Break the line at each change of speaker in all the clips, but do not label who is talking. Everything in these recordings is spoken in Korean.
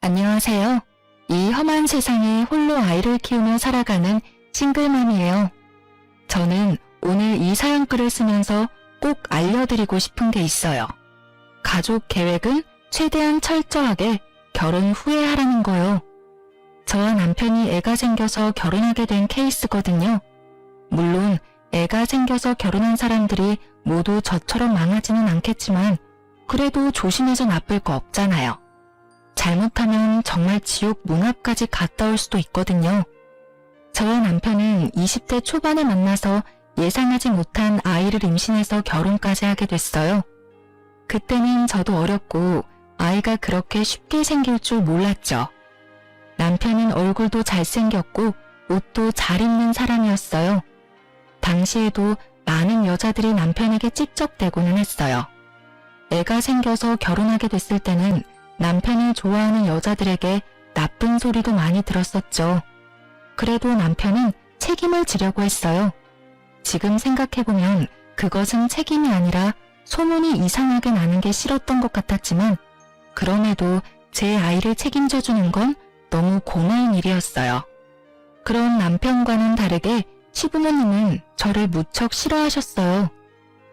안녕하세요. 이 험한 세상에 홀로 아이를 키우며 살아가는 싱글맘이에요. 저는 오늘 이 사연글을 쓰면서 꼭 알려드리고 싶은 게 있어요. 가족 계획은 최대한 철저하게 결혼 후에 하라는 거요. 저와 남편이 애가 생겨서 결혼하게 된 케이스거든요. 물론 애가 생겨서 결혼한 사람들이 모두 저처럼 망하지는 않겠지만 그래도 조심해서 나쁠 거 없잖아요. 잘못하면 정말 지옥 문 앞까지 갔다 올 수도 있거든요. 저와 남편은 20대 초반에 만나서 예상하지 못한 아이를 임신해서 결혼까지 하게 됐어요. 그때는 저도 어렸고 아이가 그렇게 쉽게 생길 줄 몰랐죠. 남편은 얼굴도 잘생겼고 옷도 잘 입는 사람이었어요. 당시에도 많은 여자들이 남편에게 찝적대고는 했어요. 애가 생겨서 결혼하게 됐을 때는 남편이 좋아하는 여자들에게 나쁜 소리도 많이 들었었죠. 그래도 남편은 책임을 지려고 했어요. 지금 생각해보면 그것은 책임이 아니라 소문이 이상하게 나는 게 싫었던 것 같았지만 그럼에도 제 아이를 책임져주는 건 너무 고마운 일이었어요. 그런 남편과는 다르게 시부모님은 저를 무척 싫어하셨어요.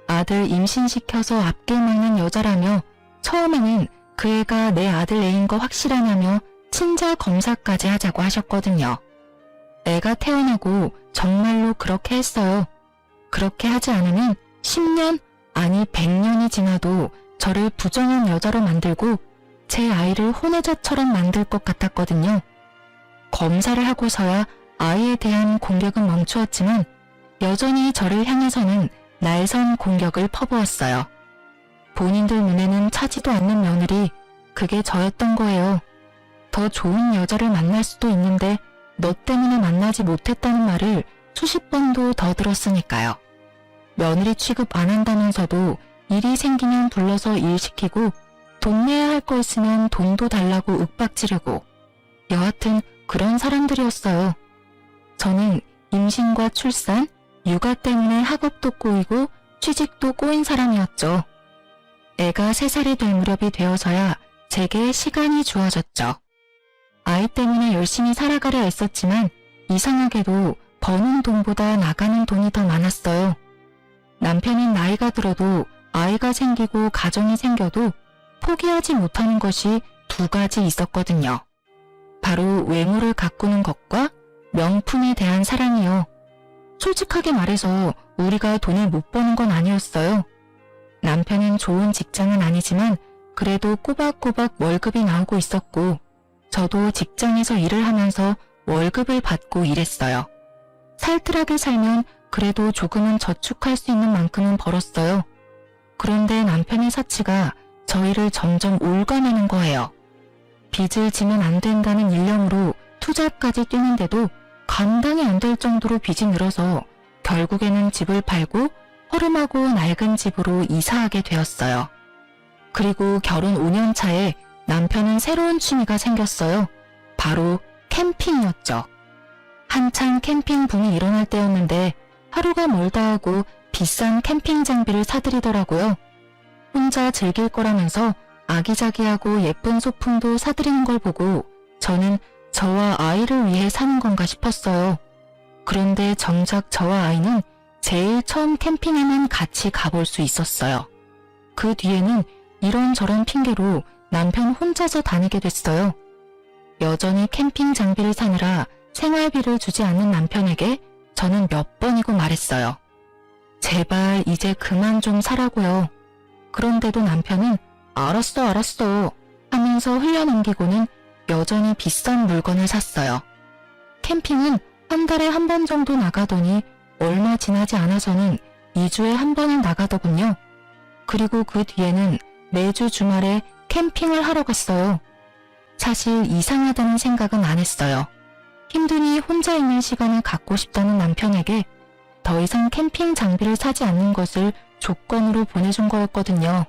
아들 임신시켜서 앞길 막는 여자라며 처음에는 그 애가 내 아들 애인 거 확실하냐며 친자 검사까지 하자고 하셨거든요. 애가 태어나고 정말로 그렇게 했어요. 그렇게 하지 않으면 10년 아니 100년이 지나도 저를 부정한 여자로 만들고 제 아이를 혼외자처럼 만들 것 같았거든요. 검사를 하고서야 아이에 대한 공격은 멈추었지만 여전히 저를 향해서는 날선 공격을 퍼부었어요. 본인들 눈에는 차지도 않는 며느리, 그게 저였던 거예요. 더 좋은 여자를 만날 수도 있는데 너 때문에 만나지 못했다는 말을 수십 번도 더 들었으니까요. 며느리 취급 안 한다면서도 일이 생기면 불러서 일 시키고 돈 내야 할 거 있으면 돈도 달라고 윽박지르고 여하튼 그런 사람들이었어요. 저는 임신과 출산, 육아 때문에 학업도 꼬이고 취직도 꼬인 사람이었죠. 애가 3살이 될 무렵이 되어서야 제게 시간이 주어졌죠. 아이 때문에 열심히 살아가려 했었지만 이상하게도 버는 돈보다 나가는 돈이 더 많았어요. 남편은 나이가 들어도 아이가 생기고 가정이 생겨도 포기하지 못하는 것이 2가지 있었거든요. 바로 외모를 가꾸는 것과 명품에 대한 사랑이요. 솔직하게 말해서 우리가 돈을 못 버는 건 아니었어요. 남편은 좋은 직장은 아니지만 그래도 꼬박꼬박 월급이 나오고 있었고 저도 직장에서 일을 하면서 월급을 받고 일했어요. 살뜰하게 살면 그래도 조금은 저축할 수 있는 만큼은 벌었어요. 그런데 남편의 사치가 저희를 점점 올가매는 거예요. 빚을 지면 안 된다는 일념으로 투자까지 뛰는데도 감당이 안 될 정도로 빚이 늘어서 결국에는 집을 팔고 허름하고 낡은 집으로 이사하게 되었어요. 그리고 결혼 5년 차에 남편은 새로운 취미가 생겼어요. 바로 캠핑이었죠. 한창 캠핑 붐이 일어날 때였는데 하루가 멀다 하고 비싼 캠핑 장비를 사들이더라고요. 혼자 즐길 거라면서 아기자기하고 예쁜 소품도 사들이는 걸 보고 저는 저와 아이를 위해 사는 건가 싶었어요. 그런데 정작 저와 아이는 제일 처음 캠핑에만 같이 가볼 수 있었어요. 그 뒤에는 이런저런 핑계로 남편 혼자서 다니게 됐어요. 여전히 캠핑 장비를 사느라 생활비를 주지 않는 남편에게 저는 몇 번이고 말했어요. 제발 이제 그만 좀 사라고요. 그런데도 남편은 알았어 하면서 흘려넘기고는 여전히 비싼 물건을 샀어요. 캠핑은 한 달에 한 번 정도 나가더니 얼마 지나지 않아서는 2주에 한 번은 나가더군요. 그리고 그 뒤에는 매주 주말에 캠핑을 하러 갔어요. 사실 이상하다는 생각은 안 했어요. 힘드니 혼자 있는 시간을 갖고 싶다는 남편에게 더 이상 캠핑 장비를 사지 않는 것을 조건으로 보내준 거였거든요.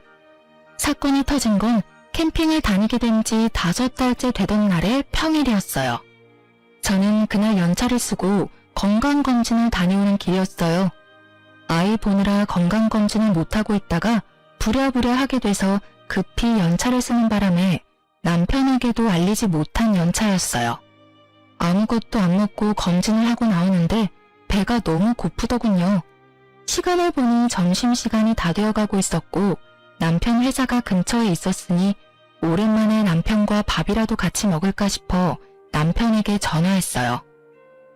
사건이 터진 건 캠핑을 다니게 된 지 5달째 되던 날의 평일이었어요. 저는 그날 연차를 쓰고 건강검진을 다녀오는 길이었어요. 아이 보느라 건강검진을 못하고 있다가 부랴부랴 하게 돼서 급히 연차를 쓰는 바람에 남편에게도 알리지 못한 연차였어요. 아무것도 안 먹고 검진을 하고 나오는데 배가 너무 고프더군요. 시간을 보니 점심시간이 다 되어가고 있었고 남편 회사가 근처에 있었으니 오랜만에 남편과 밥이라도 같이 먹을까 싶어 남편에게 전화했어요.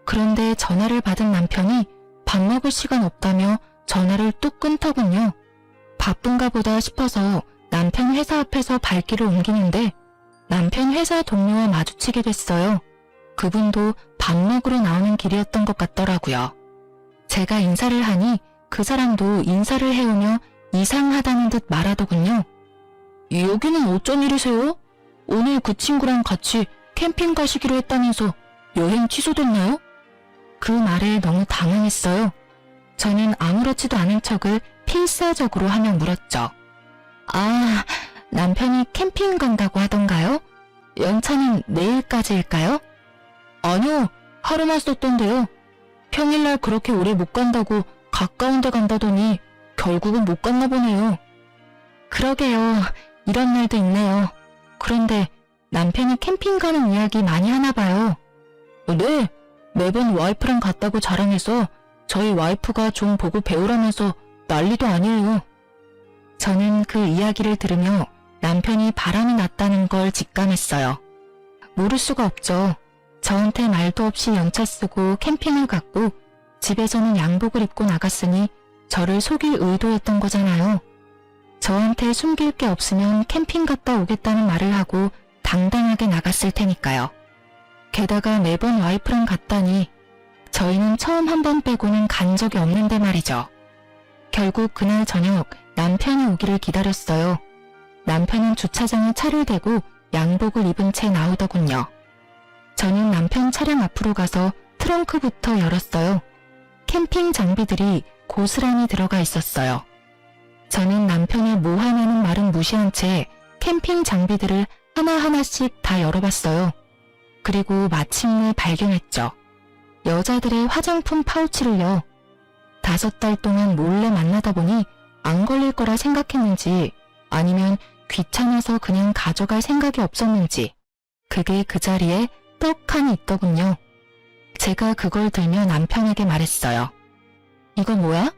그런데 전화를 받은 남편이 밥 먹을 시간 없다며 전화를 뚝 끊더군요. 바쁜가 보다 싶어서 남편 회사 앞에서 발길을 옮기는데 남편 회사 동료와 마주치게 됐어요. 그분도 밥 먹으러 나오는 길이었던 것 같더라고요. 제가 인사를 하니 그 사람도 인사를 해오며 이상하다는 듯 말하더군요. 여기는 어쩐 일이세요? 오늘 그 친구랑 같이 캠핑 가시기로 했다면서 여행 취소됐나요? 그 말에 너무 당황했어요. 저는 아무렇지도 않은 척을 필사적으로 하며 물었죠. 아, 남편이 캠핑 간다고 하던가요? 연차는 내일까지일까요? 아니요, 하루만 썼던데요. 평일날 그렇게 오래 못 간다고 가까운 데 간다더니 결국은 못 갔나 보네요. 그러게요. 이런 날도 있네요. 그런데 남편이 캠핑 가는 이야기 많이 하나 봐요. 네, 매번 와이프랑 갔다고 자랑해서 저희 와이프가 좀 보고 배우라면서 난리도 아니에요. 저는 그 이야기를 들으며 남편이 바람이 났다는 걸 직감했어요. 모를 수가 없죠. 저한테 말도 없이 연차 쓰고 캠핑을 갔고 집에서는 양복을 입고 나갔으니 저를 속일 의도였던 거잖아요. 저한테 숨길 게 없으면 캠핑 갔다 오겠다는 말을 하고 당당하게 나갔을 테니까요. 게다가 매번 와이프랑 갔다니 저희는 처음 한 번 빼고는 간 적이 없는데 말이죠. 결국 그날 저녁 남편이 오기를 기다렸어요. 남편은 주차장에 차를 대고 양복을 입은 채 나오더군요. 저는 남편 차량 앞으로 가서 트렁크부터 열었어요. 캠핑 장비들이 고스란히 들어가 있었어요. 저는 남편의 뭐 하냐는 말은 무시한 채 캠핑 장비들을 하나하나씩 다 열어봤어요. 그리고 마침내 발견했죠. 여자들의 화장품 파우치를요. 5달 동안 몰래 만나다 보니 안 걸릴 거라 생각했는지 아니면 귀찮아서 그냥 가져갈 생각이 없었는지 그게 그 자리에 떡하니 있더군요. 제가 그걸 들며 남편에게 말했어요. 이거 뭐야?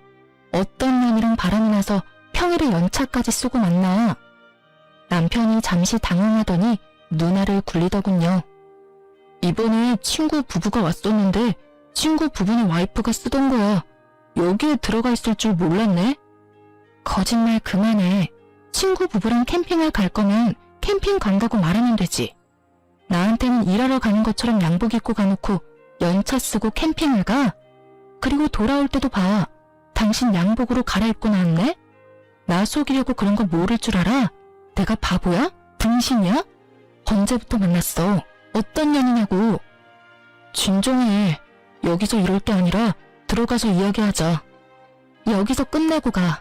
어떤 년이랑 바람이 나서 평일에 연차까지 쓰고 만나. 남편이 잠시 당황하더니 눈알을 굴리더군요. 이번에 친구 부부가 왔었는데 친구 부부네 와이프가 쓰던 거야. 여기에 들어가 있을 줄 몰랐네. 거짓말 그만해. 친구 부부랑 캠핑을 갈 거면 캠핑 간다고 말하면 되지. 나한테는 일하러 가는 것처럼 양복 입고 가놓고 연차 쓰고 캠핑을 가? 그리고 돌아올 때도 봐. 당신 양복으로 갈아입고 나왔네? 나 속이려고 그런 거 모를 줄 알아? 내가 바보야? 등신이야? 언제부터 만났어? 어떤 년이냐고. 진정해. 여기서 이럴 게 아니라 들어가서 이야기하자. 여기서 끝내고 가.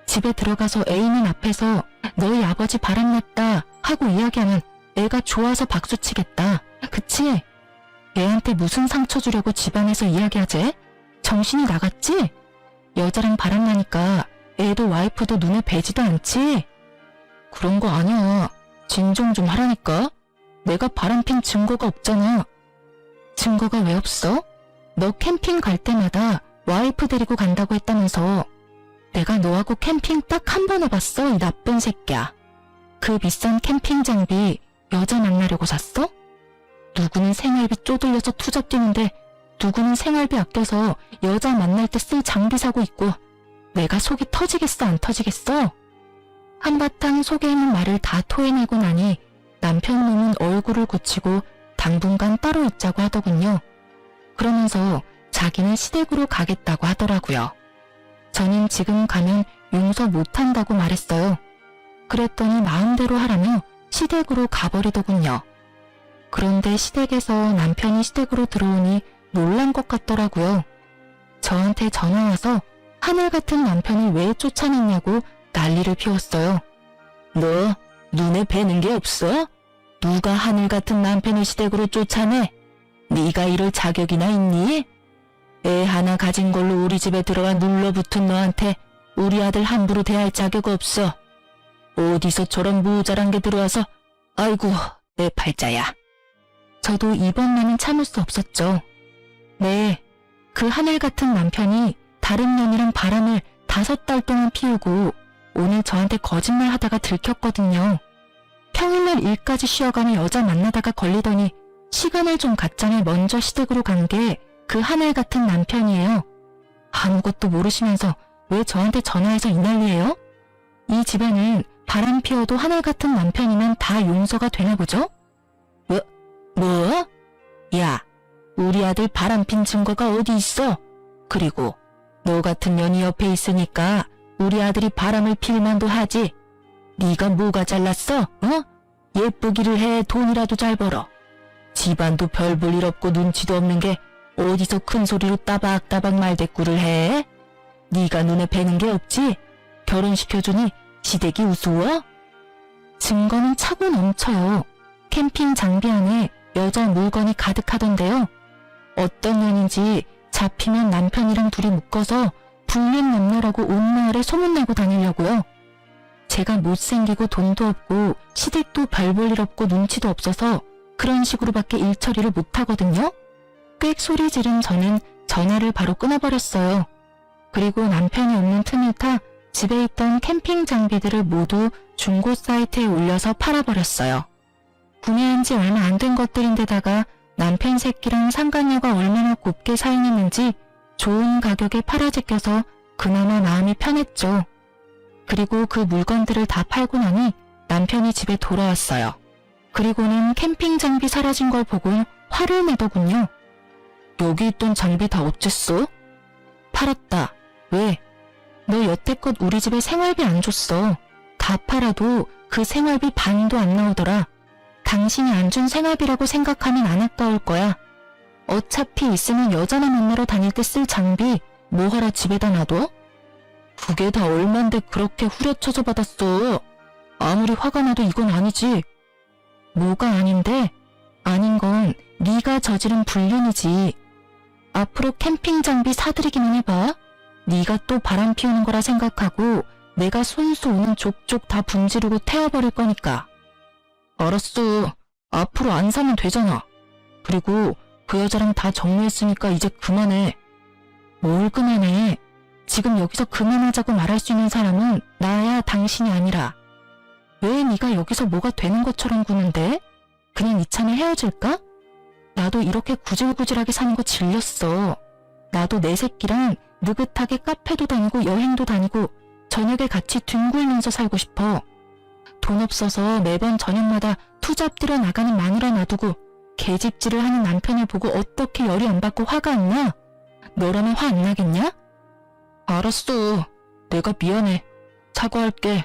집에 들어가서 애인은 앞에서 너희 아버지 바람났다 하고 이야기하면 애가 좋아서 박수치겠다. 그치? 애한테 무슨 상처 주려고 집안에서 이야기하지? 정신이 나갔지? 여자랑 바람나니까 애도 와이프도 눈에 뵈지도 않지? 그런 거 아니야. 진정 좀 하라니까. 내가 바람핀 증거가 없잖아. 증거가 왜 없어? 너 캠핑 갈 때마다 와이프 데리고 간다고 했다면서. 내가 너하고 캠핑 딱 한 번 해봤어, 이 나쁜 새끼야. 그 비싼 캠핑 장비 여자 만나려고 샀어? 누구는 생활비 쪼들려서 투잡 뛰는데 누구는 생활비 아껴서 여자 만날 때 쓸 장비 사고 있고 내가 속이 터지겠어 안 터지겠어? 한바탕 속에 있는 말을 다 토해내고 나니 남편 놈은 얼굴을 굳히고 당분간 따로 있자고 하더군요. 그러면서 자기는 시댁으로 가겠다고 하더라고요. 저는 지금 가면 용서 못한다고 말했어요. 그랬더니 마음대로 하라며 시댁으로 가버리더군요. 그런데 시댁에서 남편이 시댁으로 들어오니 놀란 것 같더라고요. 저한테 전화와서 하늘 같은 남편을 왜 쫓아냈냐고 난리를 피웠어요. 너 눈에 뵈는 게 없어? 누가 하늘 같은 남편을 시댁으로 쫓아내? 네가 이럴 자격이나 있니? 애 하나 가진 걸로 우리 집에 들어와 눌러붙은 너한테 우리 아들 함부로 대할 자격 없어. 어디서 저런 모자란 게 들어와서 아이고, 내 팔자야. 저도 이번만은 참을 수 없었죠. 네, 그 하늘 같은 남편이 다른 년이랑 바람을 5달 동안 피우고 오늘 저한테 거짓말 하다가 들켰거든요. 평일날 일까지 쉬어가며 여자 만나다가 걸리더니 시간을 좀 갖자니 먼저 시댁으로 간 게 그 하늘 같은 남편이에요. 아무것도 모르시면서 왜 저한테 전화해서 이 난리예요? 이 집안은 바람 피워도 하늘 같은 남편이면 다 용서가 되나 보죠? 뭐? 야, 우리 아들 바람 핀 증거가 어디 있어? 그리고 너 같은 년이 옆에 있으니까 우리 아들이 바람을 필 만도 하지. 네가 뭐가 잘났어? 예쁘기를 해 돈이라도 잘 벌어. 집안도 별 볼 일 없고 눈치도 없는 게 어디서 큰 소리로 따박따박 말대꾸를 해? 네가 눈에 뵈는 게 없지? 결혼시켜주니 시댁이 우스워? 증거는 차고 넘쳐요. 캠핑 장비 안에 여자 물건이 가득하던데요. 어떤 년인지 잡히면 남편이랑 둘이 묶어서 불륜 남녀라고 온 마을에 소문내고 다니려고요. 제가 못생기고 돈도 없고 시댁도 별 볼 일 없고 눈치도 없어서 그런 식으로밖에 일 처리를 못하거든요. 꽥 소리 지른 저는 전화를 바로 끊어버렸어요. 그리고 남편이 없는 틈을 타 집에 있던 캠핑 장비들을 모두 중고 사이트에 올려서 팔아버렸어요. 구매한 지 얼마 안 된 것들인데다가 남편 새끼랑 상간녀가 얼마나 곱게 사용했는지 좋은 가격에 팔아제껴서 그나마 마음이 편했죠. 그리고 그 물건들을 다 팔고 나니 남편이 집에 돌아왔어요. 그리고는 캠핑 장비 사라진 걸 보고 화를 내더군요. 여기 있던 장비 다 어쨌어? 팔았다. 왜? 너 여태껏 우리 집에 생활비 안 줬어. 다 팔아도 그 생활비 반도 안 나오더라. 당신이 안 준 생활비라고 생각하면 안 아까울 거야. 어차피 있으면 여자나 만나러 다닐 때 쓸 장비 뭐하러 집에다 놔둬? 그게 다 얼만데 그렇게 후려쳐서 받았어. 아무리 화가 나도 이건 아니지. 뭐가 아닌데? 아닌 건 네가 저지른 불륜이지. 앞으로 캠핑 장비 사들이기만 해봐. 네가 또 바람 피우는 거라 생각하고 내가 손수 오는 족족 다 분지르고 태워버릴 거니까. 알았어. 앞으로 안 사면 되잖아. 그리고 그 여자랑 다 정리했으니까 이제 그만해. 뭘 그만해. 지금 여기서 그만하자고 말할 수 있는 사람은 나야 당신이 아니라. 왜 네가 여기서 뭐가 되는 것처럼 구는데? 그냥 이참에 헤어질까? 나도 이렇게 구질구질하게 사는 거 질렸어. 나도 내 새끼랑 느긋하게 카페도 다니고 여행도 다니고 저녁에 같이 뒹굴면서 살고 싶어. 돈 없어서 매번 저녁마다 투잡들여 나가는 마누라 놔두고 개집질을 하는 남편을 보고 어떻게 열이 안 받고 화가 안 나? 너라면 화 안 나겠냐? 알았어. 내가 미안해. 사과할게.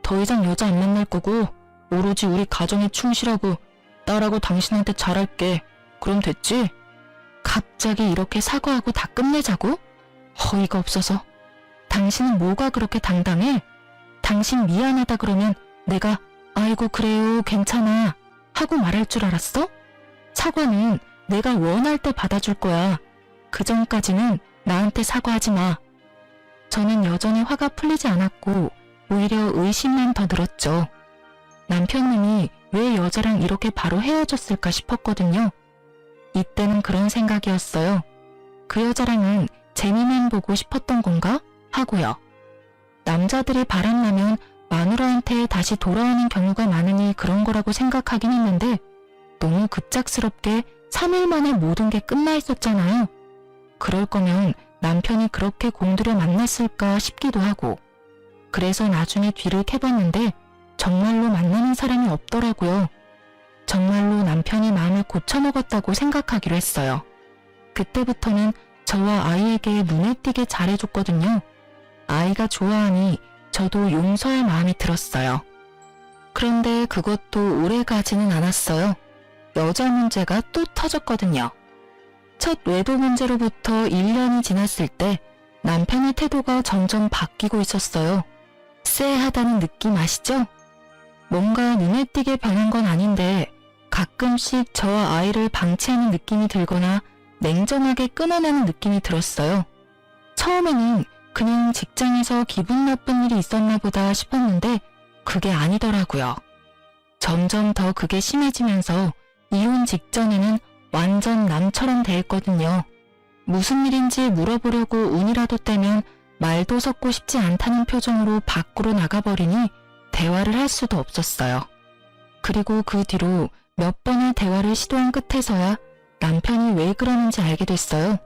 더 이상 여자 안 만날 거고 오로지 우리 가정에 충실하고 딸하고 당신한테 잘할게. 그럼 됐지? 갑자기 이렇게 사과하고 다 끝내자고? 어이가 없어서. 당신은 뭐가 그렇게 당당해? 당신 미안하다 그러면 내가 아이고 그래요 괜찮아 하고 말할 줄 알았어? 사과는 내가 원할 때 받아줄 거야. 그 전까지는 나한테 사과하지 마. 저는 여전히 화가 풀리지 않았고 오히려 의심만 더 늘었죠. 남편님이 왜 여자랑 이렇게 바로 헤어졌을까 싶었거든요. 이때는 그런 생각이었어요. 그 여자랑은 재미만 보고 싶었던 건가? 하고요. 남자들이 바람나면 마누라한테 다시 돌아오는 경우가 많으니 그런 거라고 생각하긴 했는데 너무 급작스럽게 3일 만에 모든 게 끝나 있었잖아요. 그럴 거면 남편이 그렇게 공들여 만났을까 싶기도 하고 그래서 나중에 뒤를 캐봤는데 정말로 만나는 사람이 없더라고요. 정말로 남편이 마음을 고쳐먹었다고 생각하기로 했어요. 그때부터는 저와 아이에게 눈에 띄게 잘해줬거든요. 아이가 좋아하니 저도 용서할 마음이 들었어요. 그런데 그것도 오래 가지는 않았어요. 여자 문제가 또 터졌거든요. 첫 외도 문제로부터 1년이 지났을 때 남편의 태도가 점점 바뀌고 있었어요. 쎄하다는 느낌 아시죠? 뭔가 눈에 띄게 변한 건 아닌데 가끔씩 저와 아이를 방치하는 느낌이 들거나 냉정하게 끊어내는 느낌이 들었어요. 처음에는 그냥 직장에서 기분 나쁜 일이 있었나 보다 싶었는데 그게 아니더라고요. 점점 더 그게 심해지면서 이혼 직전에는 완전 남처럼 대했거든요. 무슨 일인지 물어보려고 운이라도 떼면 말도 섞고 싶지 않다는 표정으로 밖으로 나가버리니 대화를 할 수도 없었어요. 그리고 그 뒤로 몇 번의 대화를 시도한 끝에서야 남편이 왜 그러는지 알게 됐어요.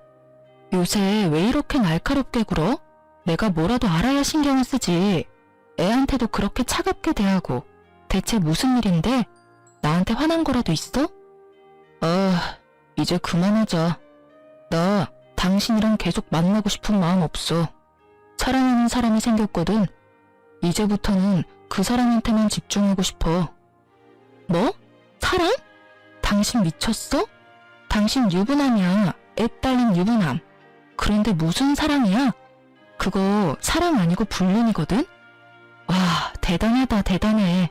요새 왜 이렇게 날카롭게 굴어? 내가 뭐라도 알아야 신경을 쓰지. 애한테도 그렇게 차갑게 대하고 대체 무슨 일인데? 나한테 화난 거라도 있어? 이제 그만하자. 나 당신이랑 계속 만나고 싶은 마음 없어. 사랑하는 사람이 생겼거든. 이제부터는 그 사람한테만 집중하고 싶어. 뭐? 사랑? 당신 미쳤어? 당신 유부남이야. 애 딸린 유부남. 그런데 무슨 사랑이야? 그거 사랑 아니고 불륜이거든? 와, 대단하다, 대단해.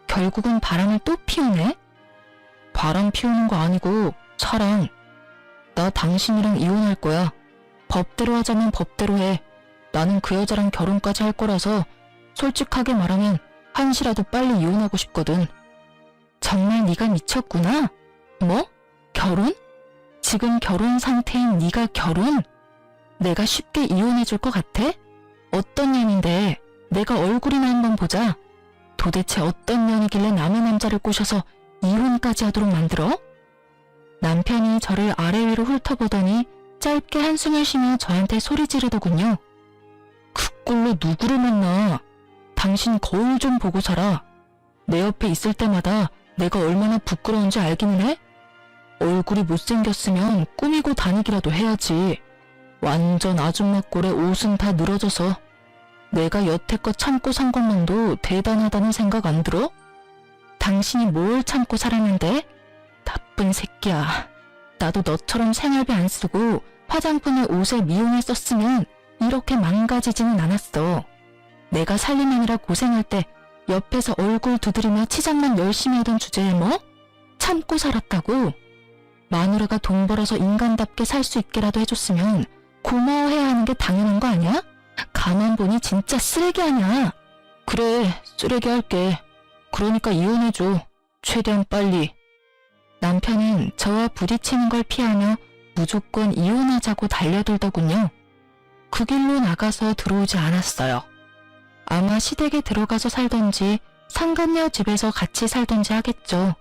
결국은 바람을 또 피우네? 바람 피우는 거 아니고 사랑. 나 당신이랑 이혼할 거야. 법대로 하자면 법대로 해. 나는 그 여자랑 결혼까지 할 거라서 솔직하게 말하면 한시라도 빨리 이혼하고 싶거든. 정말 네가 미쳤구나? 뭐? 결혼? 지금 결혼 상태인 네가 결혼? 내가 쉽게 이혼해줄 것 같아? 어떤 년인데 내가 얼굴이나 한번 보자. 도대체 어떤 년이길래 남의 남자를 꼬셔서 이혼까지 하도록 만들어? 남편이 저를 아래 위로 훑어보더니 짧게 한숨을 쉬며 저한테 소리 지르더군요. 그 꼴로 누구를 만나? 당신 거울 좀 보고 살아. 내 옆에 있을 때마다 내가 얼마나 부끄러운지 알기는 해? 얼굴이 못생겼으면 꾸미고 다니기라도 해야지. 완전 아줌마 꼴에 옷은 다 늘어져서 내가 여태껏 참고 산 것만도 대단하다는 생각 안 들어? 당신이 뭘 참고 살았는데? 나쁜 새끼야. 나도 너처럼 생활비 안 쓰고 화장품에 옷에 미용에 썼으면 이렇게 망가지지는 않았어. 내가 살림하느라 고생할 때 옆에서 얼굴 두드리며 치장만 열심히 하던 주제에 뭐? 참고 살았다고? 마누라가 돈 벌어서 인간답게 살 수 있게라도 해줬으면 고마워해야 하는 게 당연한 거 아니야? 가만 보니 진짜 쓰레기 아니야. 그래, 쓰레기 할게. 그러니까 이혼해줘. 최대한 빨리. 남편은 저와 부딪히는 걸 피하며 무조건 이혼하자고 달려들더군요. 그 길로 나가서 들어오지 않았어요. 아마 시댁에 들어가서 살던지 상간녀 집에서 같이 살던지 하겠죠.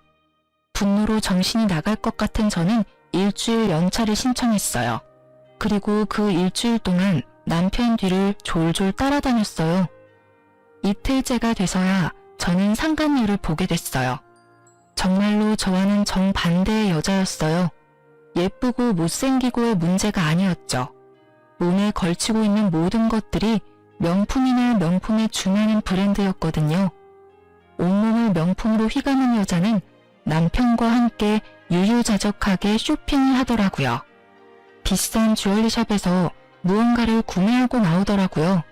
분노로 정신이 나갈 것 같은 저는 일주일 연차를 신청했어요. 그리고 그 일주일 동안 남편 뒤를 졸졸 따라다녔어요. 이틀째가 돼서야 저는 상간녀를 보게 됐어요. 정말로 저와는 정반대의 여자였어요. 예쁘고 못생기고의 문제가 아니었죠. 몸에 걸치고 있는 모든 것들이 명품이나 명품에 준하는 브랜드였거든요. 온몸을 명품으로 휘감은 여자는 남편과 함께 유유자적하게 쇼핑을 하더라고요. 비싼 주얼리샵에서 무언가를 구매하고 나오더라고요.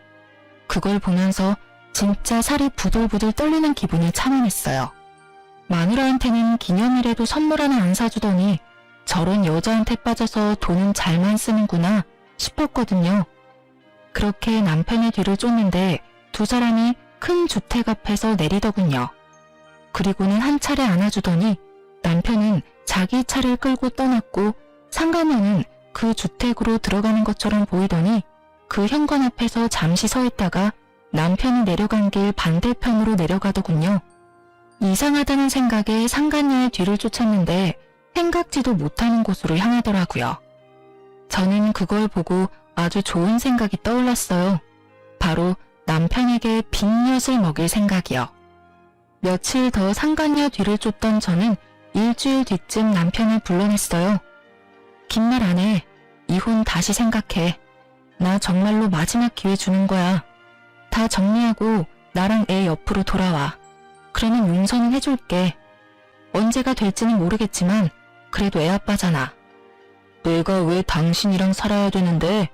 그걸 보면서 진짜 살이 부들부들 떨리는 기분을 참아냈어요. 마누라한테는 기념일에도 선물 하나 안 사주더니 저런 여자한테 빠져서 돈은 잘만 쓰는구나 싶었거든요. 그렇게 남편의 뒤를 쫓는데 두 사람이 큰 주택 앞에서 내리더군요. 그리고는 한 차례 안아주더니 남편은 자기 차를 끌고 떠났고 상간녀는 그 주택으로 들어가는 것처럼 보이더니 그 현관 앞에서 잠시 서 있다가 남편이 내려간 길 반대편으로 내려가더군요. 이상하다는 생각에 상간녀의 뒤를 쫓았는데 생각지도 못하는 곳으로 향하더라고요. 저는 그걸 보고 아주 좋은 생각이 떠올랐어요. 바로 남편에게 빅엿을 먹일 생각이요. 며칠 더 상간녀 뒤를 쫓던 저는 일주일 뒤쯤 남편을 불러냈어요. 긴 말 안 해. 이혼 다시 생각해. 나 정말로 마지막 기회 주는 거야. 다 정리하고 나랑 애 옆으로 돌아와. 그러면 용서는 해줄게. 언제가 될지는 모르겠지만 그래도 애 아빠잖아. 내가 왜 당신이랑 살아야 되는데?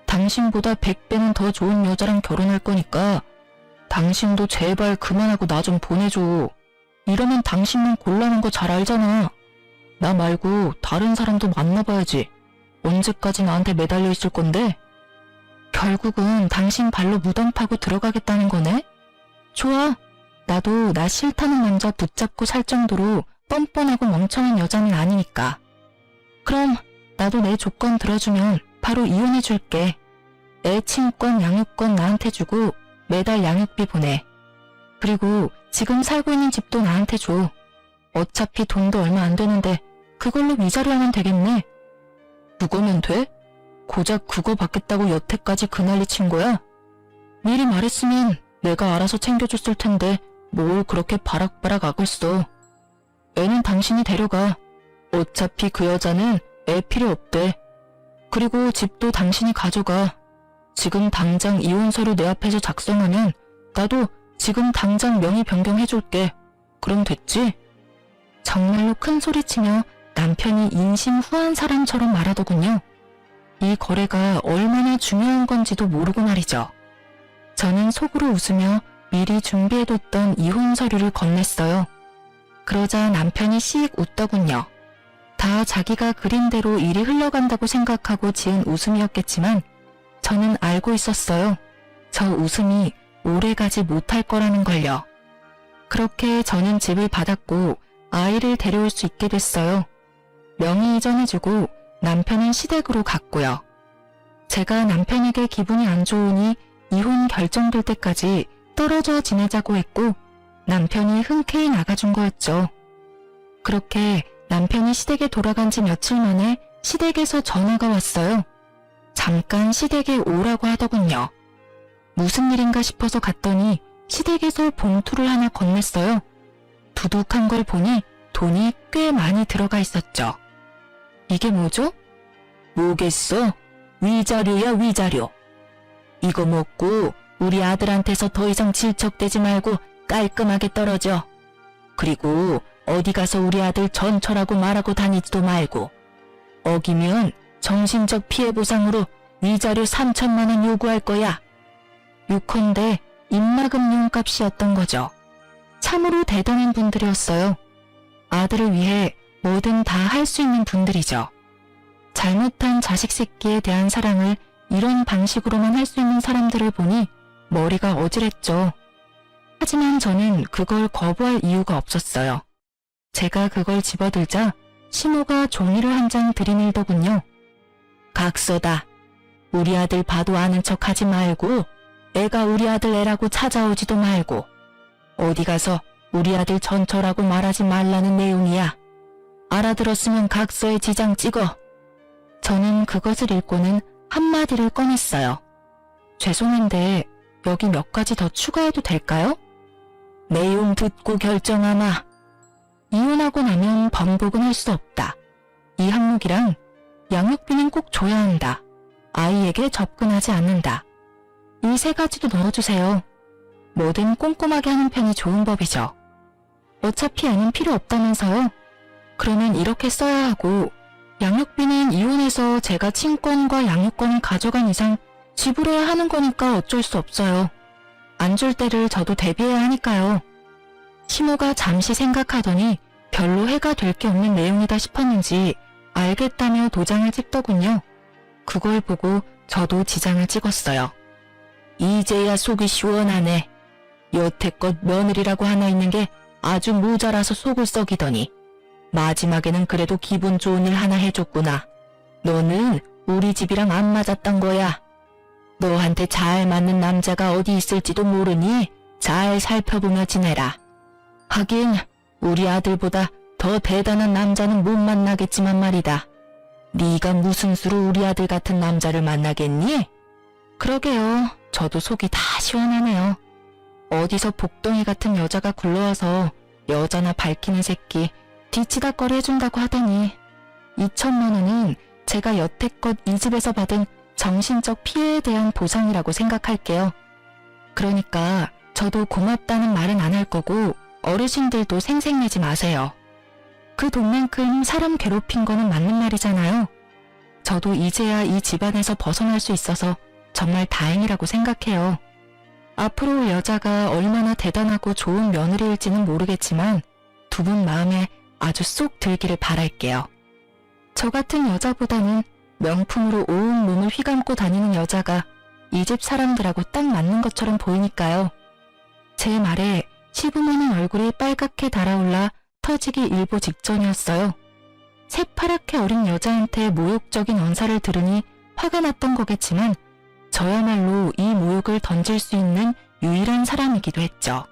당신보다 100배는 더 좋은 여자랑 결혼할 거니까 당신도 제발 그만하고 나 좀 보내줘. 이러면 당신만 곤란한 거 잘 알잖아. 나 말고 다른 사람도 만나봐야지. 언제까지 나한테 매달려 있을 건데? 결국은 당신 발로 무덤 파고 들어가겠다는 거네? 좋아. 나도 나 싫다는 남자 붙잡고 살 정도로 뻔뻔하고 멍청한 여자는 아니니까. 그럼 나도 내 조건 들어주면 바로 이혼해줄게. 애 친권, 양육권 나한테 주고 매달 양육비 보내. 그리고 지금 살고 있는 집도 나한테 줘. 어차피 돈도 얼마 안 되는데 그걸로 위자료 하면 되겠네. 그거면 돼? 고작 그거 받겠다고 여태까지 그 난리 친 거야? 미리 말했으면 내가 알아서 챙겨줬을 텐데 뭘 그렇게 바락바락 악을. 애는 당신이 데려가. 어차피 그 여자는 애 필요 없대. 그리고 집도 당신이 가져가. 지금 당장 이혼 서류 내 앞에서 작성하면 나도 지금 당장 명의 변경해줄게. 그럼 됐지? 정말로 큰 소리치며 남편이 인심 후한 사람처럼 말하더군요. 이 거래가 얼마나 중요한 건지도 모르고 말이죠. 저는 속으로 웃으며 미리 준비해뒀던 이혼 서류를 건넸어요. 그러자 남편이 씩 웃더군요. 다 자기가 그린 대로 일이 흘러간다고 생각하고 지은 웃음이었겠지만 저는 알고 있었어요. 저 웃음이 오래가지 못할 거라는 걸요. 그렇게 저는 집을 받았고 아이를 데려올 수 있게 됐어요. 명의 이전해주고 남편은 시댁으로 갔고요. 제가 남편에게 기분이 안 좋으니 이혼 결정될 때까지 떨어져 지내자고 했고 남편이 흔쾌히 나가준 거였죠. 그렇게 남편이 시댁에 돌아간 지 며칠 만에 시댁에서 전화가 왔어요. 잠깐 시댁에 오라고 하더군요. 무슨 일인가 싶어서 갔더니 시댁에서 봉투를 하나 건넸어요. 두둑한 걸 보니 돈이 꽤 많이 들어가 있었죠. 이게 뭐죠? 뭐겠어? 위자료야, 위자료. 이거 먹고 우리 아들한테서 더 이상 질척대지 말고 깔끔하게 떨어져. 그리고 어디 가서 우리 아들 전처라고 말하고 다니지도 말고. 어기면 정신적 피해 보상으로 위자료 3천만 원 요구할 거야. 요컨대 입막음 용값이었던 거죠. 참으로 대단한 분들이었어요. 아들을 위해 뭐든 다 할 수 있는 분들이죠. 잘못한 자식 새끼에 대한 사랑을 이런 방식으로만 할 수 있는 사람들을 보니 머리가 어지랬죠. 하지만 저는 그걸 거부할 이유가 없었어요. 제가 그걸 집어들자 시모가 종이를 한 장 들이밀더군요. 각서다. 우리 아들 봐도 아는 척 하지 말고 애가 우리 아들 애라고 찾아오지도 말고 어디 가서 우리 아들 전처라고 말하지 말라는 내용이야. 알아들었으면 각서에 지장 찍어. 저는 그것을 읽고는 한마디를 꺼냈어요. 죄송한데 여기 몇 가지 더 추가해도 될까요? 내용 듣고 결정하마. 이혼하고 나면 번복은 할 수 없다. 이 항목이랑 양육비는 꼭 줘야 한다. 아이에게 접근하지 않는다. 이 세 가지도 넣어주세요. 뭐든 꼼꼼하게 하는 편이 좋은 법이죠. 어차피 애는 필요 없다면서요? 그러면 이렇게 써야 하고 양육비는 이혼해서 제가 친권과 양육권을 가져간 이상 지불해야 하는 거니까 어쩔 수 없어요. 안 줄 때를 저도 대비해야 하니까요. 시모가 잠시 생각하더니 별로 해가 될 게 없는 내용이다 싶었는지 알겠다며 도장을 찍더군요. 그걸 보고 저도 지장을 찍었어요. 이제야 속이 시원하네. 여태껏 며느리라고 하나 있는 게 아주 모자라서 속을 썩이더니 마지막에는 그래도 기분 좋은 일 하나 해줬구나. 너는 우리 집이랑 안 맞았던 거야. 너한테 잘 맞는 남자가 어디 있을지도 모르니 잘 살펴보며 지내라. 하긴 우리 아들보다 더 대단한 남자는 못 만나겠지만 말이다. 네가 무슨 수로 우리 아들 같은 남자를 만나겠니? 그러게요. 저도 속이 다 시원하네요. 어디서 복덩이 같은 여자가 굴러와서 여자나 밝히는 새끼 뒤치다거리 해준다고 하더니 2천만 원은 제가 여태껏 이 집에서 받은 정신적 피해에 대한 보상이라고 생각할게요. 그러니까 저도 고맙다는 말은 안 할 거고 어르신들도 생색내지 마세요. 그 돈만큼 사람 괴롭힌 거는 맞는 말이잖아요. 저도 이제야 이 집안에서 벗어날 수 있어서 정말 다행이라고 생각해요. 앞으로 여자가 얼마나 대단하고 좋은 며느리일지는 모르겠지만 두 분 마음에 아주 쏙 들기를 바랄게요. 저 같은 여자보다는 명품으로 온 몸을 휘감고 다니는 여자가 이 집 사람들하고 딱 맞는 것처럼 보이니까요. 제 말에 시부모님 얼굴이 빨갛게 달아올라 터지기 일보 직전이었어요. 새파랗게 어린 여자한테 모욕적인 언사를 들으니 화가 났던 거겠지만 저야말로 이 모욕을 던질 수 있는 유일한 사람이기도 했죠.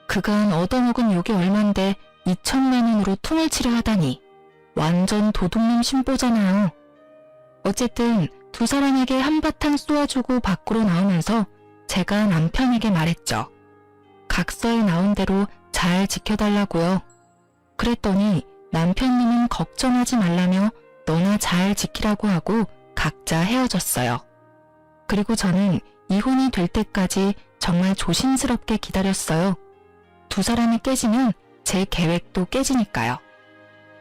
그간 얻어먹은 욕이 얼만데 2천만 원으로 퉁을 치려 하다니 완전 도둑놈 신보잖아요. 어쨌든 두 사람에게 한바탕 쏘아주고 밖으로 나오면서 제가 남편에게 말했죠. 각서에 나온 대로 잘 지켜달라고요. 그랬더니 남편님은 걱정하지 말라며 너나 잘 지키라고 하고 각자 헤어졌어요. 그리고 저는 이혼이 될 때까지 정말 조심스럽게 기다렸어요. 두 사람이 깨지면 제 계획도 깨지니까요.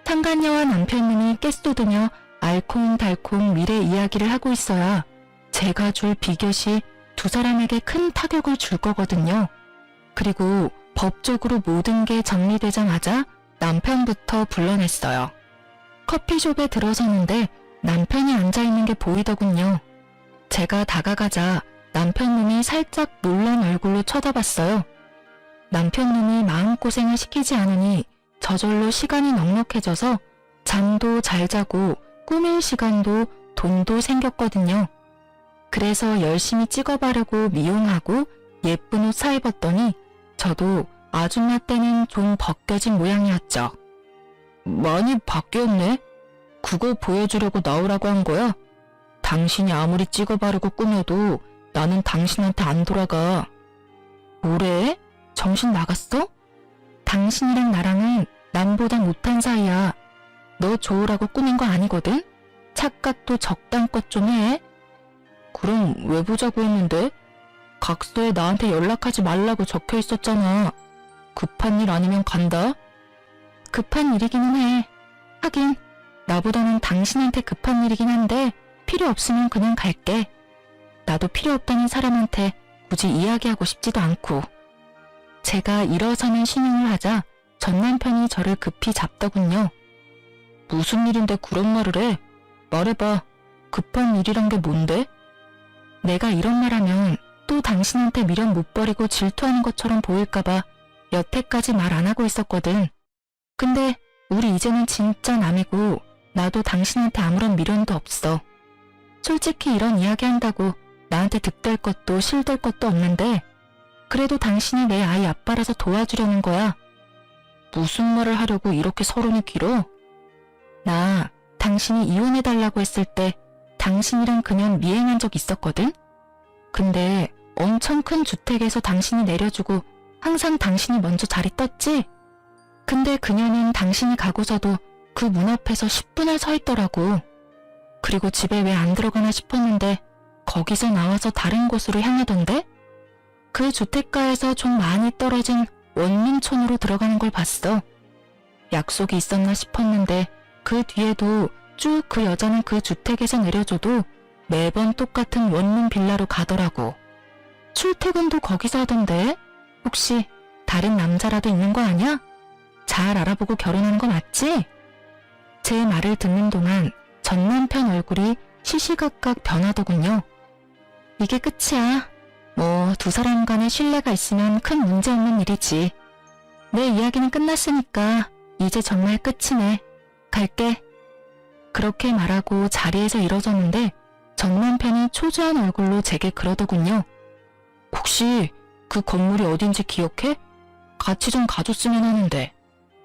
상간녀와 남편님이 깨쏟으며 알콩달콩 미래 이야기를 하고 있어야 제가 줄 비곁이 두 사람에게 큰 타격을 줄 거거든요. 그리고 법적으로 모든 게 정리되자마자 남편부터 불러냈어요. 커피숍에 들어서는데 남편이 앉아있는 게 보이더군요. 제가 다가가자 남편놈이 살짝 놀란 얼굴로 쳐다봤어요. 남편놈이 마음고생을 시키지 않으니 저절로 시간이 넉넉해져서 잠도 잘 자고 꾸밀 시간도 돈도 생겼거든요. 그래서 열심히 찍어 바르고 미용하고 예쁜 옷 사입었더니 저도 아줌마 때는 좀 벗겨진 모양이었죠. 많이 바뀌었네? 그거 보여주려고 나오라고 한 거야? 당신이 아무리 찍어 바르고 꾸며도 나는 당신한테 안 돌아가. 뭐래? 정신 나갔어? 당신이랑 나랑은 남보다 못한 사이야. 너 좋으라고 꾸민 거 아니거든? 착각도 적당껏 좀 해. 그럼 왜 보자고 했는데? 각서에 나한테 연락하지 말라고 적혀 있었잖아. 급한 일 아니면 간다? 급한 일이기는 해. 하긴 나보다는 당신한테 급한 일이긴 한데 필요 없으면 그냥 갈게. 나도 필요 없다는 사람한테 굳이 이야기하고 싶지도 않고. 제가 일어서는 신용을 하자 전 남편이 저를 급히 잡더군요. 무슨 일인데 그런 말을 해? 말해봐. 급한 일이란 게 뭔데? 내가 이런 말하면 또 당신한테 미련 못 버리고 질투하는 것처럼 보일까봐 여태까지 말 안 하고 있었거든. 근데 우리 이제는 진짜 남이고 나도 당신한테 아무런 미련도 없어. 솔직히 이런 이야기 한다고 나한테 득될 것도 실될 것도 없는데 그래도 당신이 내 아이 아빠라서 도와주려는 거야. 무슨 말을 하려고 이렇게 서론이 길어? 나 당신이 이혼해달라고 했을 때 당신이랑 그냥 미행한 적 있었거든? 근데 엄청 큰 주택에서 당신이 내려주고 항상 당신이 먼저 자리 떴지? 근데 그녀는 당신이 가고서도 그 문 앞에서 10분을 서 있더라고. 그리고 집에 왜 안 들어가나 싶었는데 거기서 나와서 다른 곳으로 향하던데? 그 주택가에서 좀 많이 떨어진 원룸촌으로 들어가는 걸 봤어. 약속이 있었나 싶었는데 그 뒤에도 쭉 그 여자는 그 주택에서 내려줘도 매번 똑같은 원룸 빌라로 가더라고. 출퇴근도 거기서 하던데 혹시 다른 남자라도 있는 거 아니야? 잘 알아보고 결혼하는 거 맞지? 제 말을 듣는 동안 전 남편 얼굴이 시시각각 변하더군요. 이게 끝이야. 뭐 두 사람 간의 신뢰가 있으면 큰 문제 없는 일이지. 내 이야기는 끝났으니까 이제 정말 끝이네. 갈게. 그렇게 말하고 자리에서 일어섰는데 전 남편이 초조한 얼굴로 제게 그러더군요. 혹시 그 건물이 어딘지 기억해? 같이 좀 가줬으면 하는데.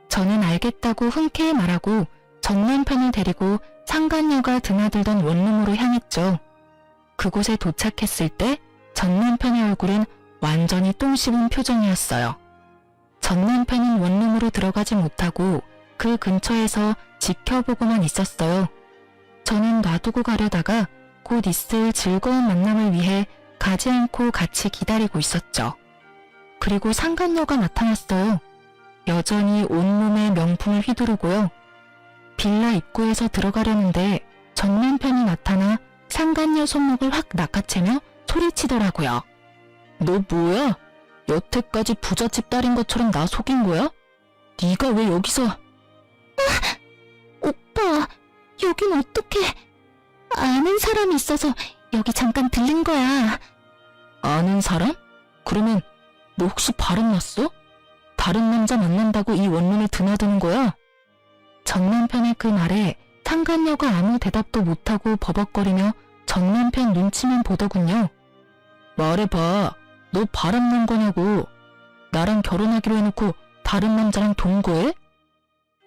저는 알겠다고 흔쾌히 말하고 전 남편을 데리고 상간녀가 드나들던 원룸으로 향했죠. 그곳에 도착했을 때 전 남편의 얼굴은 완전히 똥 씹은 표정이었어요. 전 남편은 원룸으로 들어가지 못하고 그 근처에서 지켜보고만 있었어요. 저는 놔두고 가려다가 곧 있을 즐거운 만남을 위해 가지 않고 같이 기다리고 있었죠. 그리고 상간녀가 나타났어요. 여전히 온몸에 명품을 휘두르고요. 빌라 입구에서 들어가려는데 전 남편이 나타나 상간녀 손목을 확 낚아채며 소리치더라고요. 너 뭐야? 여태까지 부잣집 딸인 것처럼 나 속인 거야? 네가 왜 여기서? 오빠, 여긴 어떡해? 아는 사람이 있어서 여기 잠깐 들린 거야. 아는 사람? 그러면 너 혹시 바람 났어? 다른 남자 만난다고 이 원룸에 드나드는 거야? 전 남편의 그 말에 상간녀가 아무 대답도 못하고 버벅거리며 전 남편 눈치만 보더군요. 말해봐. 너 바람난 거냐고. 나랑 결혼하기로 해놓고 다른 남자랑 동거해?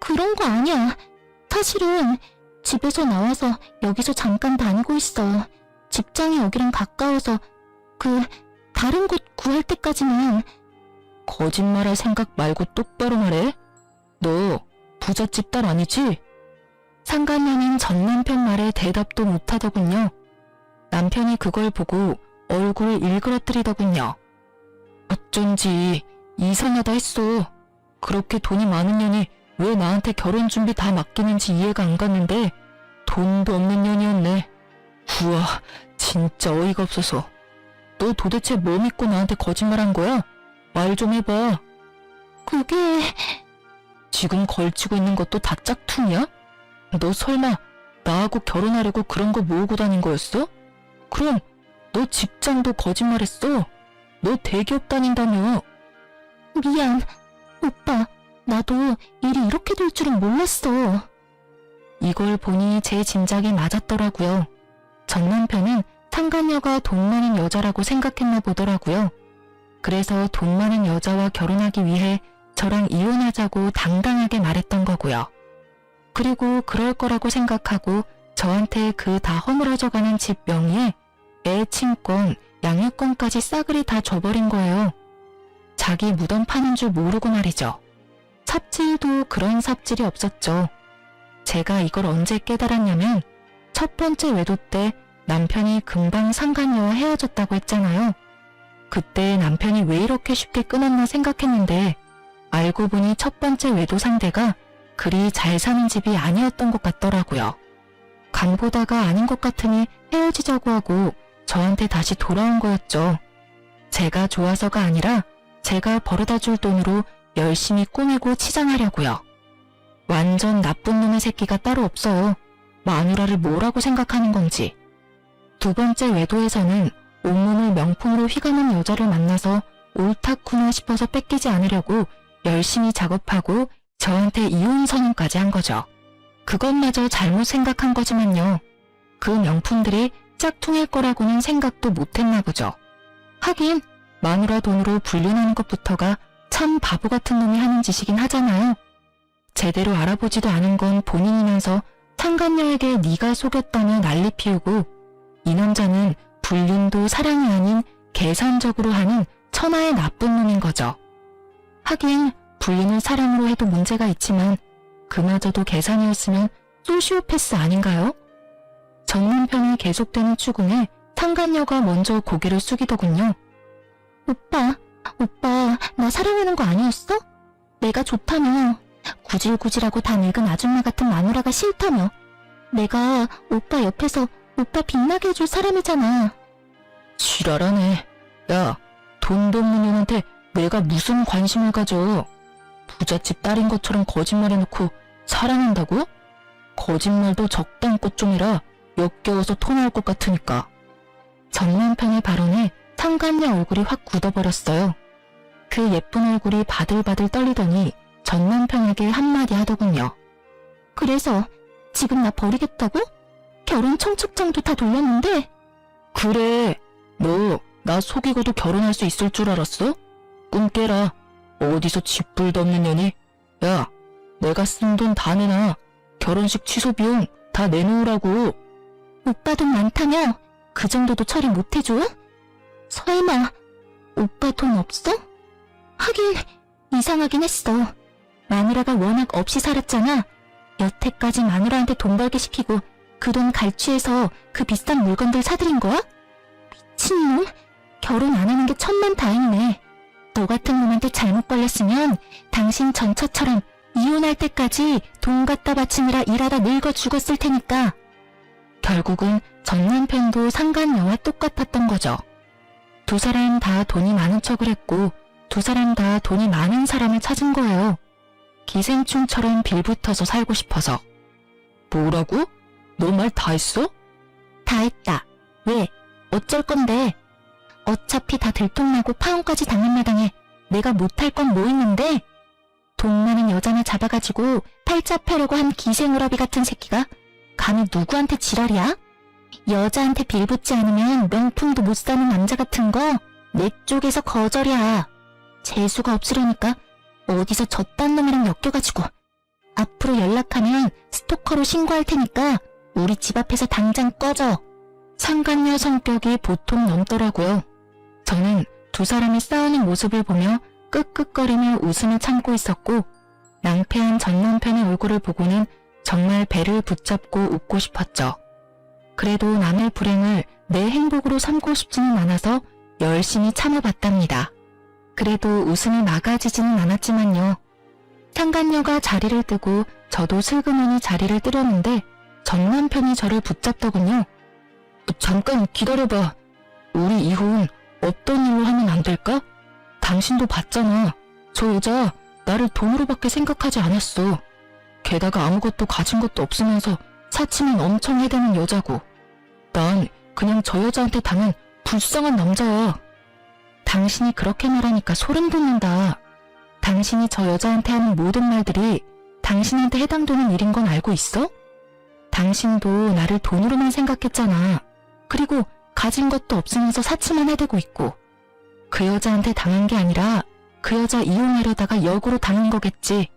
그런 거 아니야. 사실은 집에서 나와서 여기서 잠깐 다니고 있어. 직장이 여기랑 가까워서 다른 곳 구할 때까지는. 거짓말할 생각 말고 똑바로 말해. 너 부잣집 딸 아니지? 상간녀는 전 남편 말에 대답도 못하더군요. 남편이 그걸 보고 얼굴을 일그러뜨리더군요. 어쩐지 이상하다 했어. 그렇게 돈이 많은 년이 왜 나한테 결혼 준비 다 맡기는지 이해가 안 갔는데 돈도 없는 년이었네. 우와, 진짜 어이가 없어서. 너 도대체 뭐 믿고 나한테 거짓말한 거야? 말 좀 해봐. 그게... 지금 걸치고 있는 것도 다 짝퉁이야? 너 설마 나하고 결혼하려고 그런 거 모으고 다닌 거였어? 그럼 너 직장도 거짓말했어. 너 대기업 다닌다며. 미안. 오빠, 나도 일이 이렇게 될 줄은 몰랐어. 이걸 보니 제 짐작이 맞았더라고요. 전 남편은 상간녀가 돈 많은 여자라고 생각했나 보더라고요. 그래서 돈 많은 여자와 결혼하기 위해 저랑 이혼하자고 당당하게 말했던 거고요. 그리고 그럴 거라고 생각하고 저한테 그 다 허물어져가는 집 명의에 애 친권, 양육권까지 싸그리 다 줘버린 거예요. 자기 무덤 파는 줄 모르고 말이죠. 삽질도 그런 삽질이 없었죠. 제가 이걸 언제 깨달았냐면 첫 번째 외도 때 남편이 금방 상간녀와 헤어졌다고 했잖아요. 그때 남편이 왜 이렇게 쉽게 끊었나 생각했는데 알고 보니 첫 번째 외도 상대가 그리 잘 사는 집이 아니었던 것 같더라고요. 간보다가 아닌 것 같으니 헤어지자고 하고 저한테 다시 돌아온 거였죠. 제가 좋아서가 아니라 제가 벌어다 줄 돈으로 열심히 꾸미고 치장하려고요. 완전 나쁜 놈의 새끼가 따로 없어요. 마누라를 뭐라고 생각하는 건지. 두 번째 외도에서는 온몸을 명품으로 휘감은 여자를 만나서 옳다구나 싶어서 뺏기지 않으려고 열심히 작업하고 저한테 이혼 선언까지 한 거죠. 그것마저 잘못 생각한 거지만요. 그 명품들이 짝퉁일 거라고는 생각도 못했나 보죠. 하긴 마누라 돈으로 불륜하는 것부터가 참 바보 같은 놈이 하는 짓이긴 하잖아요. 제대로 알아보지도 않은 건 본인이면서 상간녀에게 네가 속였다며 난리 피우고 이 남자는 불륜도 사랑이 아닌 계산적으로 하는 천하의 나쁜 놈인 거죠. 하긴 불륜을 사랑으로 해도 문제가 있지만 그마저도 계산이었으면 소시오패스 아닌가요? 전 남편이 계속되는 추궁에 상간녀가 먼저 고개를 숙이더군요. 오빠, 나 사랑하는 거 아니었어? 내가 좋다며. 구질구질하고 다 늙은 아줌마 같은 마누라가 싫다며. 내가 오빠 옆에서 오빠 빛나게 해줄 사람이잖아. 지랄하네. 야, 돈도 없는 년한테 내가 무슨 관심을 가져. 부잣집 딸인 것처럼 거짓말해놓고 사랑한다고? 거짓말도 적당껏 좀이라 역겨워서 토 나올 것 같으니까. 전 남편의 발언에 상간녀 얼굴이 확 굳어버렸어요. 그 예쁜 얼굴이 바들바들 떨리더니 전 남편에게 한마디 하더군요. 그래서 지금 나 버리겠다고? 결혼 청첩장도 다 돌렸는데. 그래, 너 나 속이고도 결혼할 수 있을 줄 알았어? 꿈 깨라. 어디서 쥐뿔도 없는 년이. 야, 내가 쓴 돈 다 내놔. 결혼식 취소 비용 다 내놓으라고. 오빠 돈 많다며 그 정도도 처리 못해줘? 설마 오빠 돈 없어? 하긴 이상하긴 했어. 마누라가 워낙 없이 살았잖아. 여태까지 마누라한테 돈 벌게 시키고 그 돈 갈취해서 그 비싼 물건들 사들인 거야? 미친놈. 결혼 안 하는 게 천만다행이네. 너 같은 놈한테 잘못 걸렸으면 당신 전처처럼 이혼할 때까지 돈 갖다 바치느라 일하다 늙어 죽었을 테니까. 결국은 전 남편도 상간녀와 똑같았던 거죠. 두 사람 다 돈이 많은 척을 했고 두 사람 다 돈이 많은 사람을 찾은 거예요. 기생충처럼 빌붙어서 살고 싶어서. 뭐라고? 너 말 다 했어? 다 했다. 왜? 어쩔 건데? 어차피 다 들통나고 파혼까지 당한 마당에 내가 못할 건 뭐 있는데? 돈 많은 여자나 잡아가지고 팔자 펴려고 한 기생우라비 같은 새끼가 감히 누구한테 지랄이야? 여자한테 빌붙지 않으면 명품도 못 사는 남자 같은 거 내 쪽에서 거절이야. 재수가 없으려니까 어디서 저딴 놈이랑 엮여가지고 앞으로 연락하면 스토커로 신고할 테니까 우리 집 앞에서 당장 꺼져. 상간녀 성격이 보통 넘더라고요. 저는 두 사람이 싸우는 모습을 보며 끄끄거리며 웃음을 참고 있었고 낭패한 전 남편의 얼굴을 보고는 정말 배를 붙잡고 웃고 싶었죠. 그래도 남의 불행을 내 행복으로 삼고 싶지는 않아서 열심히 참아봤답니다. 그래도 웃음이 막아지지는 않았지만요. 상간녀가 자리를 뜨고 저도 슬그머니 자리를 뜨려는데 전 남편이 저를 붙잡더군요. 잠깐 기다려봐. 우리 이혼 없던 일로 하면 안 될까? 당신도 봤잖아. 저 여자 나를 돈으로밖에 생각하지 않았어. 게다가 아무것도 가진 것도 없으면서 사치만 엄청 해대는 여자고. 난 그냥 저 여자한테 당한 불쌍한 남자야. 당신이 그렇게 말하니까 소름 돋는다. 당신이 저 여자한테 하는 모든 말들이 당신한테 해당되는 일인 건 알고 있어? 당신도 나를 돈으로만 생각했잖아. 그리고 가진 것도 없으면서 사치만 해대고 있고. 그 여자한테 당한 게 아니라 그 여자 이용하려다가 역으로 당한 거겠지.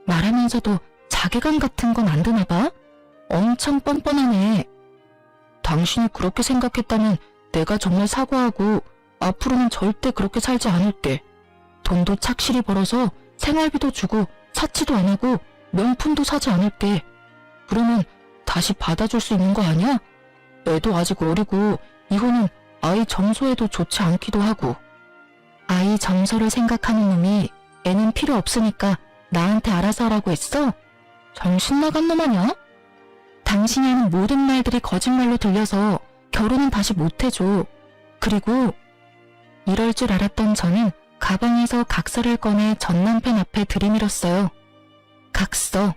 말하면서도 자괴감 같은 건 안 드나 봐? 엄청 뻔뻔하네. 당신이 그렇게 생각했다면 내가 정말 사과하고 앞으로는 절대 그렇게 살지 않을게. 돈도 착실히 벌어서 생활비도 주고 사치도 안 하고 명품도 사지 않을게. 그러면 다시 받아줄 수 있는 거 아니야? 애도 아직 어리고 이혼은 아이 정서에도 좋지 않기도 하고. 아이 정서를 생각하는 놈이 애는 필요 없으니까 나한테 알아서 하라고 했어? 정신 나간 놈 아냐? 당신이 하는 모든 말들이 거짓말로 들려서 결혼은 다시 못해줘. 그리고 이럴 줄 알았던 저는 가방에서 각서를 꺼내 전 남편 앞에 들이밀었어요. 각서.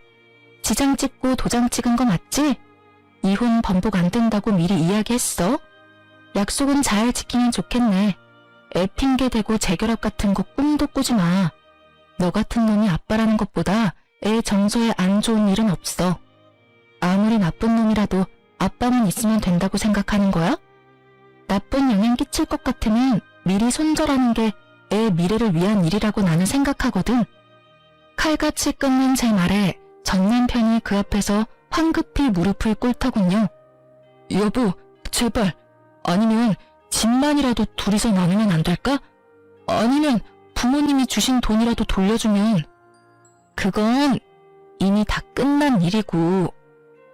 지장 찍고 도장 찍은 거 맞지? 이혼 번복 안 된다고 미리 이야기했어. 약속은 잘 지키면 좋겠네. 애 핑계 대고 재결합 같은 거 꿈도 꾸지 마. 너 같은 놈이 아빠라는 것보다 애 정서에 안 좋은 일은 없어. 아무리 나쁜 놈이라도 아빠만 있으면 된다고 생각하는 거야? 나쁜 영향 끼칠 것 같으면 미리 손절하는 게 애 미래를 위한 일이라고 나는 생각하거든. 칼같이 끊는 제 말에 전 남편이 그 앞에서 황급히 무릎을 꿇더군요. 여보, 제발. 아니면 집만이라도 둘이서 나누면 안 될까? 아니면 부모님이 주신 돈이라도 돌려주면. 그건 이미 다 끝난 일이고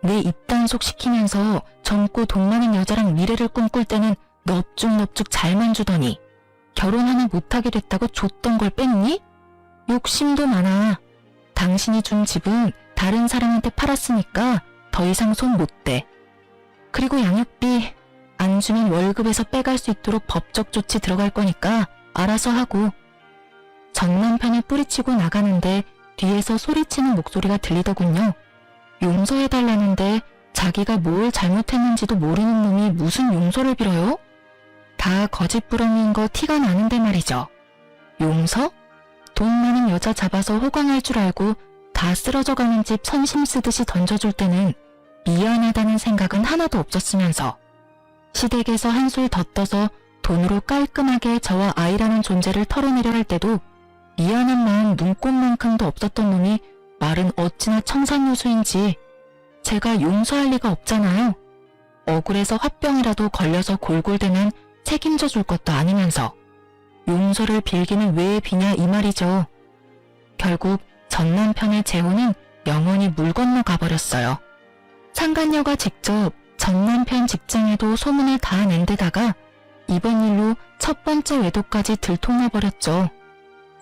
내 입단속 시키면서 젊고 돈 많은 여자랑 미래를 꿈꿀 때는 넙죽넙죽 잘만 주더니 결혼 하나 못하게 됐다고 줬던 걸 뺐니? 욕심도 많아. 당신이 준 집은 다른 사람한테 팔았으니까 더 이상 손 못 대. 그리고 양육비 안 주면 월급에서 빼갈 수 있도록 법적 조치 들어갈 거니까 알아서 하고. 전 남편이 뿌리치고 나가는데 뒤에서 소리치는 목소리가 들리더군요. 용서해달라는데 자기가 뭘 잘못했는지도 모르는 놈이 무슨 용서를 빌어요? 다 거짓부렁인 거 티가 나는데 말이죠. 용서? 돈 많은 여자 잡아서 호강할 줄 알고 다 쓰러져가는 집 선심 쓰듯이 던져줄 때는 미안하다는 생각은 하나도 없었으면서 시댁에서 한술 더 떠서 돈으로 깔끔하게 저와 아이라는 존재를 털어내려 할 때도 미안한 마음 눈꼽만큼도 없었던 놈이 말은 어찌나 청산유수인지 제가 용서할 리가 없잖아요. 억울해서 화병이라도 걸려서 골골대면 책임져 줄 것도 아니면서 용서를 빌기는 왜 비냐 이 말이죠. 결국 전 남편의 재혼은 영원히 물 건너 가버렸어요. 상간녀가 직접 전 남편 직장에도 소문을 다 낸 데다가 이번 일로 첫 번째 외도까지 들통나버렸죠.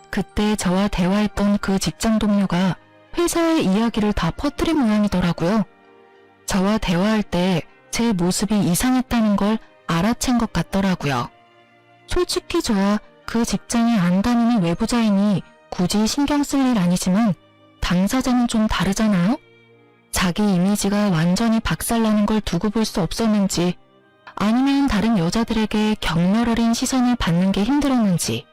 그때 저와 대화했던 그 직장 동료가 회사의 이야기를 다 퍼뜨린 모양이더라고요. 저와 대화할 때 제 모습이 이상했다는 걸 알아챈 것 같더라고요. 솔직히 저야 그 직장에 안 다니는 외부자이니 굳이 신경 쓸 일 아니지만 당사자는 좀 다르잖아요? 자기 이미지가 완전히 박살나는 걸 두고 볼 수 없었는지 아니면 다른 여자들에게 격렬 어린 시선을 받는 게 힘들었는지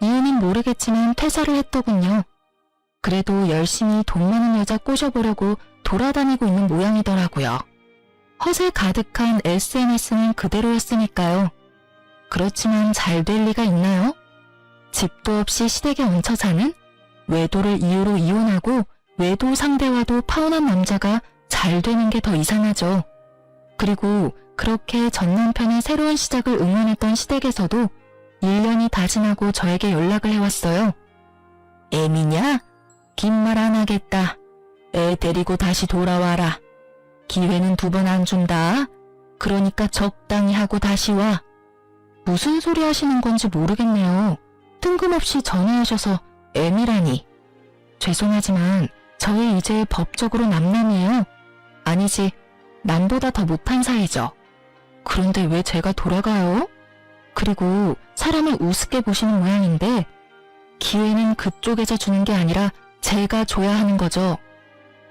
이유는 모르겠지만 퇴사를 했더군요. 그래도 열심히 돈 많은 여자 꼬셔보려고 돌아다니고 있는 모양이더라고요. 허세 가득한 SNS는 그대로였으니까요. 그렇지만 잘 될 리가 있나요? 집도 없이 시댁에 얹혀 사는, 외도를 이유로 이혼하고 외도 상대와도 파혼한 남자가 잘 되는 게 더 이상하죠. 그리고 그렇게 전 남편의 새로운 시작을 응원했던 시댁에서도 1년이 다 지나고 저에게 연락을 해왔어요. 애미냐? 긴 말 안 하겠다. 애 데리고 다시 돌아와라. 기회는 2번 안 준다. 그러니까 적당히 하고 다시 와. 무슨 소리 하시는 건지 모르겠네요. 뜬금없이 전화하셔서 애미라니. 죄송하지만 저희 이제 법적으로 남남이에요. 아니지, 남보다 더 못한 사이죠. 그런데 왜 제가 돌아가요? 그리고 사람을 우습게 보시는 모양인데 기회는 그쪽에서 주는 게 아니라 제가 줘야 하는 거죠.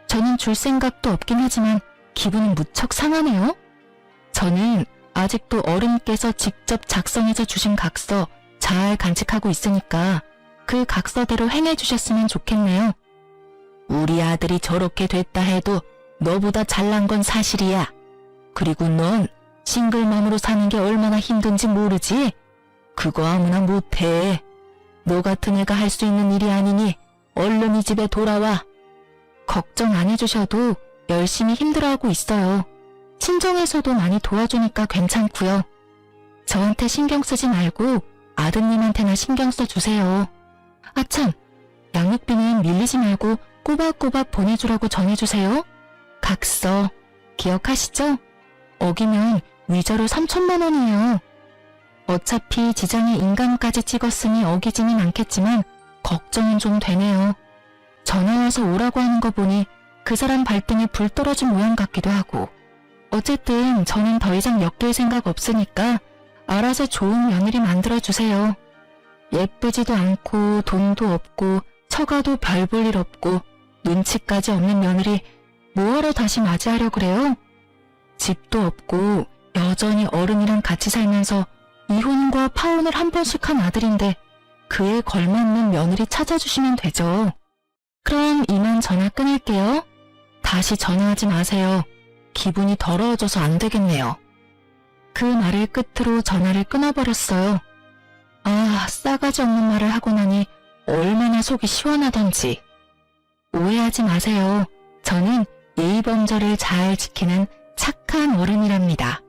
저는 줄 생각도 없긴 하지만 기분은 무척 상하네요. 저는 아직도 어른께서 직접 작성해서 주신 각서 잘 간직하고 있으니까 그 각서대로 행해주셨으면 좋겠네요. 우리 아들이 저렇게 됐다 해도 너보다 잘난 건 사실이야. 그리고 넌 싱글맘으로 사는 게 얼마나 힘든지 모르지? 그거 아무나 못해. 너 같은 애가 할 수 있는 일이 아니니 얼른 이 집에 돌아와. 걱정 안 해주셔도 열심히 힘들어하고 있어요. 친정에서도 많이 도와주니까 괜찮고요. 저한테 신경 쓰지 말고 아드님한테나 신경 써주세요. 아참, 양육비는 밀리지 말고 꼬박꼬박 보내주라고 전해주세요. 각서 기억하시죠? 어기면 위자료 3천만 원이에요. 어차피 지장에 인감까지 찍었으니 어기지는 않겠지만 걱정은 좀 되네요. 전화와서 오라고 하는 거 보니 그 사람 발등에 불 떨어진 모양 같기도 하고. 어쨌든 저는 더 이상 엮일 생각 없으니까 알아서 좋은 며느리 만들어주세요. 예쁘지도 않고 돈도 없고 처가도 별 볼 일 없고 눈치까지 없는 며느리 뭐하러 다시 맞이하려 그래요? 집도 없고 여전히 어른이랑 같이 살면서 이혼과 파혼을 한 번씩 한 아들인데 그에 걸맞는 며느리 찾아주시면 되죠. 그럼 이만 전화 끊을게요. 다시 전화하지 마세요. 기분이 더러워져서 안 되겠네요. 그 말을 끝으로 전화를 끊어버렸어요. 아, 싸가지 없는 말을 하고 나니 얼마나 속이 시원하던지. 오해하지 마세요. 저는 예의범절을 잘 지키는 착한 어른이랍니다.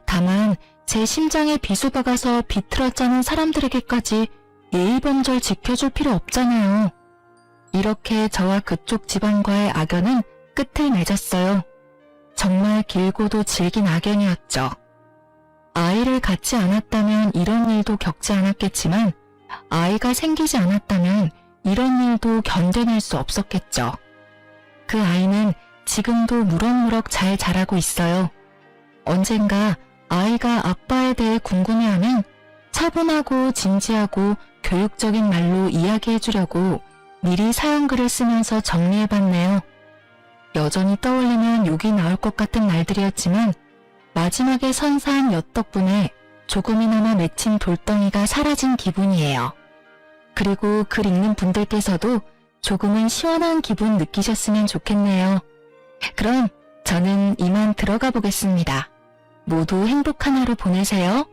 다만 제 심장에 비수박아서 비틀어짜는 사람들에게까지 예의범절 지켜줄 필요 없잖아요. 이렇게 저와 그쪽 집안과의 악연은 끝을 맺었어요. 정말 길고도 질긴 악연이었죠. 아이를 갖지 않았다면 이런 일도 겪지 않았겠지만 아이가 생기지 않았다면 이런 일도 견뎌낼 수 없었겠죠. 그 아이는 지금도 무럭무럭 잘 자라고 있어요. 언젠가 아이가 아빠에 대해 궁금해하면 차분하고 진지하고 교육적인 말로 이야기해주려고 미리 사연글을 쓰면서 정리해봤네요. 여전히 떠올리면 욕이 나올 것 같은 날들이었지만 마지막에 선사한 엿 덕분에 조금이나마 맺힌 돌덩이가 사라진 기분이에요. 그리고 글 읽는 분들께서도 조금은 시원한 기분 느끼셨으면 좋겠네요. 그럼 저는 이만 들어가 보겠습니다. 모두 행복한 하루 보내세요.